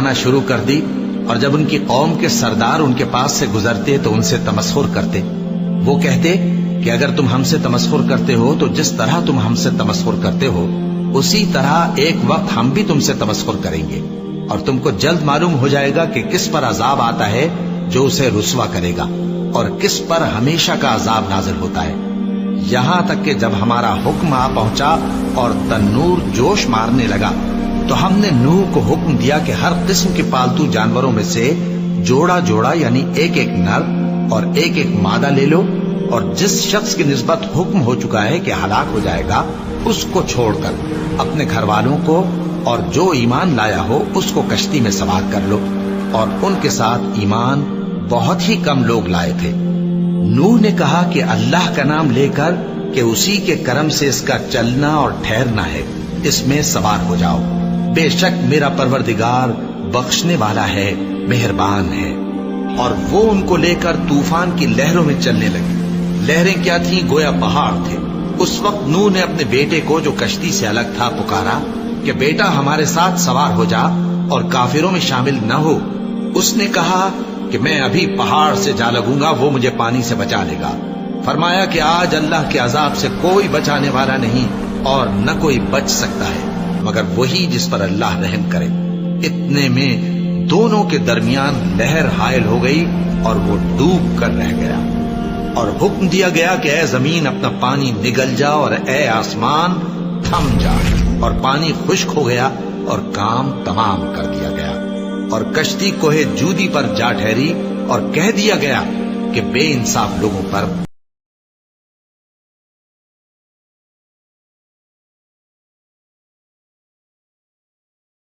بنانا شروع کر دی، اور جب ان کی قوم کے سردار ان کے پاس سے گزرتے تو ان سے تمسخر کرتے۔ وہ کہتے کہ اگر تم ہم سے تمسخر کرتے ہو تو جس طرح تم ہم سے تمسخر کرتے ہو اسی طرح ایک وقت ہم بھی تم سے تمسخر کریں گے، اور تم کو جلد معلوم ہو جائے گا کہ کس پر عذاب آتا ہے جو اسے رسوا کرے گا، اور کس پر ہمیشہ کا عذاب نازل ہوتا ہے۔ یہاں تک کہ جب ہمارا حکم آ پہنچا اور تنور جوش مارنے لگا تو ہم نے نوح کو حکم دیا کہ ہر قسم کے پالتو جانوروں میں سے جوڑا جوڑا یعنی ایک ایک نر اور ایک ایک مادہ لے لو، اور جس شخص کی نسبت حکم ہو چکا ہے کہ ہلاک ہو جائے گا اس کو چھوڑ کر اپنے گھر والوں کو اور جو ایمان لایا ہو اس کو کشتی میں سوار کر لو۔ اور ان کے ساتھ ایمان بہت ہی کم لوگ لائے تھے۔ نوح نے کہا کہ اللہ کا نام لے کر کہ اسی کے کرم سے اس کا چلنا اور ٹھہرنا ہے، اس میں سوار ہو جاؤ، بے شک میرا پروردگار بخشنے والا ہے، مہربان ہے۔ اور وہ ان کو لے کر طوفان کی لہروں میں چلنے لگے۔ لہریں کیا تھیں؟ گویا پہاڑ تھے۔ اس وقت نوح نے اپنے بیٹے کو جو کشتی سے الگ تھا پکارا کہ بیٹا ہمارے ساتھ سوار ہو جا اور کافروں میں شامل نہ ہو۔ اس نے کہا کہ میں ابھی پہاڑ سے جا لگوں گا، وہ مجھے پانی سے بچا لے گا۔ فرمایا کہ آج اللہ کے عذاب سے کوئی بچانے والا نہیں اور نہ کوئی بچ سکتا ہے مگر وہی جس پر اللہ رحم کرے۔ اتنے میں دونوں کے درمیان لہر حائل ہو گئی اور وہ ڈوب کر رہ گیا، اور حکم دیا گیا کہ اے زمین اپنا پانی نگل جا اور اے آسمان تھم جا، اور پانی خشک ہو گیا اور کام تمام کر دیا گیا۔ اور کشتی کوہ جودی پر جا ٹھہری اور کہہ دیا گیا کہ بے انصاف لوگوں پر